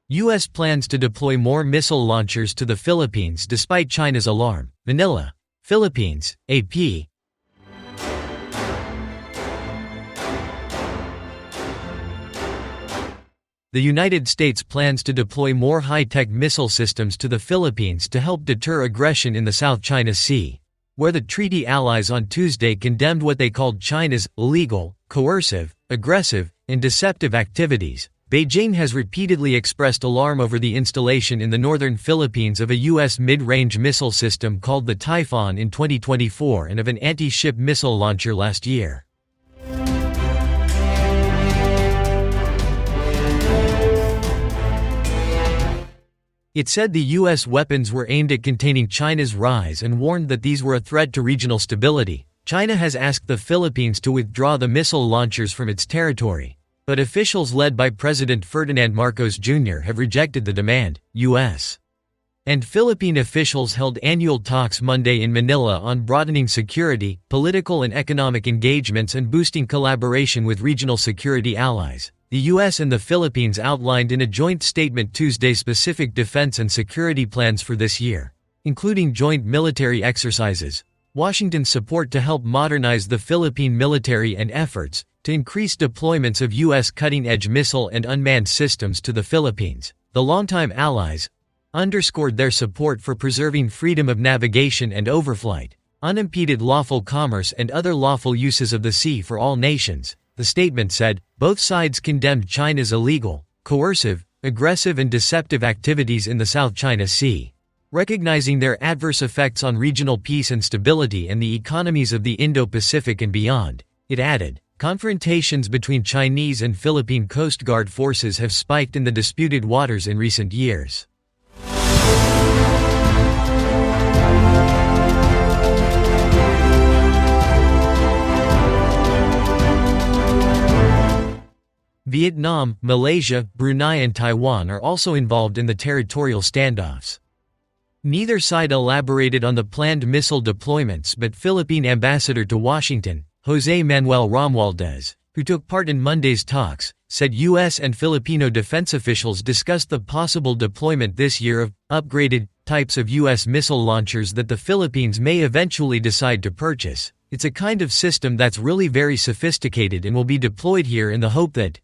U.S. plans to deploy more missile launchers to the Philippines despite China's alarm. Manila, Philippines, AP. The United States plans to deploy more high-tech missile systems to the Philippines to help deter aggression in the South China Sea, where the treaty allies on Tuesday condemned what they called China's illegal, coercive, aggressive, and deceptive activities. Beijing has repeatedly expressed alarm over the installation in the northern Philippines of a U.S. mid-range missile system called the Typhoon in 2024 and of an anti-ship missile launcher last year. It said the U.S. weapons were aimed at containing China's rise and warned that these were a threat to regional stability. China has asked the Philippines to withdraw the missile launchers from its territory, but officials led by President Ferdinand Marcos Jr. have rejected the demand. U.S. and Philippine officials held annual talks Monday in Manila on broadening security, political and economic engagements and boosting collaboration with regional security allies. The U.S. and the Philippines outlined in a joint statement Tuesday specific defense and security plans for this year, including joint military exercises, Washington's support to help modernize the Philippine military and efforts to increase deployments of U.S. cutting-edge missile and unmanned systems to the Philippines. The longtime allies underscored their support for preserving freedom of navigation and overflight, unimpeded lawful commerce and other lawful uses of the sea for all nations. The statement said, both sides condemned China's illegal, coercive, aggressive and deceptive activities in the South China Sea, recognizing their adverse effects on regional peace and stability and the economies of the Indo-Pacific and beyond. It added, confrontations between Chinese and Philippine Coast Guard forces have spiked in the disputed waters in recent years. Vietnam, Malaysia, Brunei and Taiwan are also involved in the territorial standoffs. Neither side elaborated on the planned missile deployments, but Philippine ambassador to Washington, José Manuel Romualdez, who took part in Monday's talks, said U.S. and Filipino defense officials discussed the possible deployment this year of upgraded types of U.S. missile launchers that the Philippines may eventually decide to purchase. It's a kind of system that's really very sophisticated and will be deployed here in the hope that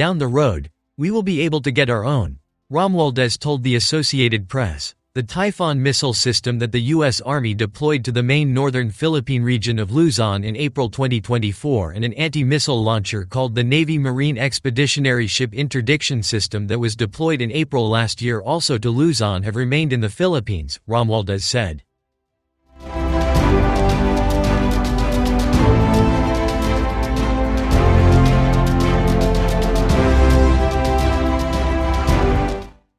down the road, we will be able to get our own, Romualdez told the Associated Press. The Typhoon missile system that the U.S. Army deployed to the main northern Philippine region of Luzon in April 2024 and an anti-missile launcher called the Navy Marine Expeditionary Ship Interdiction System that was deployed in April last year also to Luzon have remained in the Philippines, Romualdez said.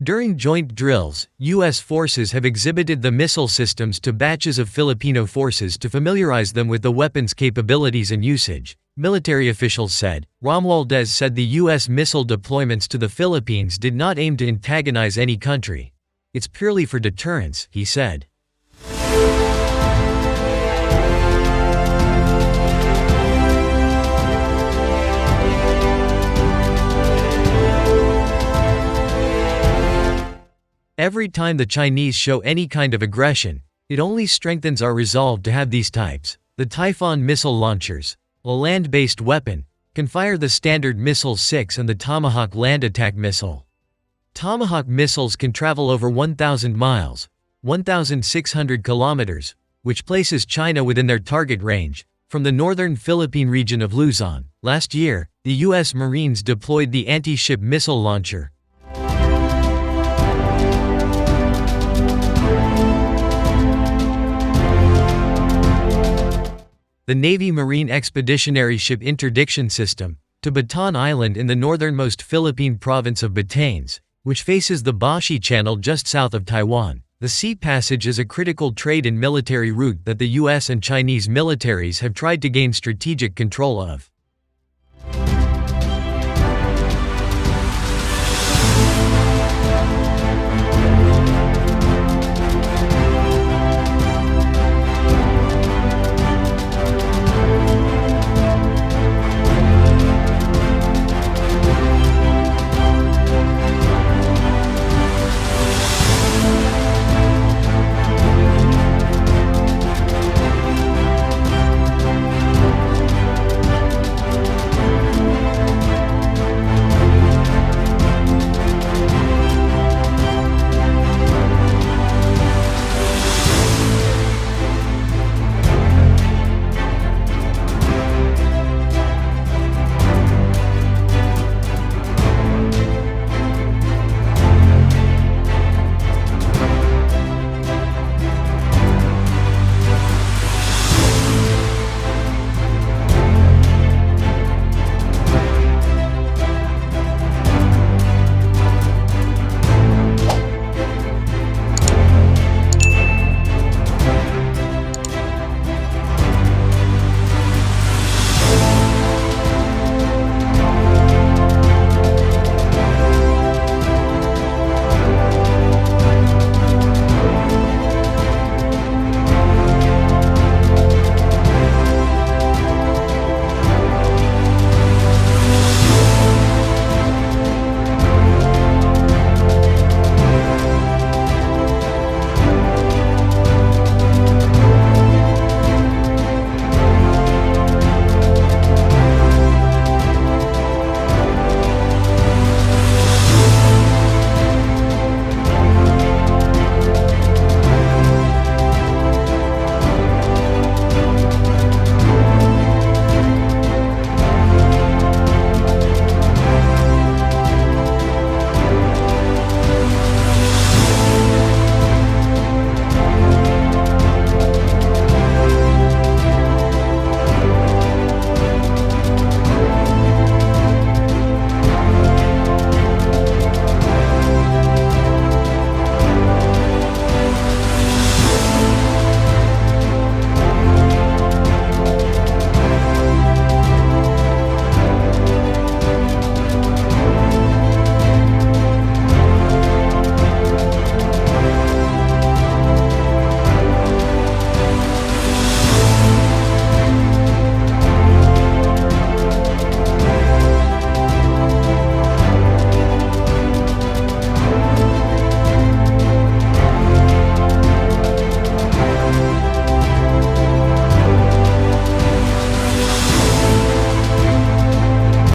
During joint drills, U.S. forces have exhibited the missile systems to batches of Filipino forces to familiarize them with the weapons' capabilities and usage, military officials said. Romualdez said the U.S. missile deployments to the Philippines did not aim to antagonize any country. It's purely for deterrence, he said. Every time the Chinese show any kind of aggression, it only strengthens our resolve to have these types. The Typhoon missile launchers, a land-based weapon, can fire the Standard Missile-6 and the Tomahawk land attack missile. Tomahawk missiles can travel over 1,000 miles, 1,600 kilometers, which places China within their target range, from the northern Philippine region of Luzon. Last year, the U.S. Marines deployed the anti-ship missile launcher, the Navy Marine Expeditionary Ship Interdiction System, to Bataan Island in the northernmost Philippine province of Batanes, which faces the Bashi Channel just south of Taiwan. The sea passage is a critical trade and military route that the U.S. and Chinese militaries have tried to gain strategic control of.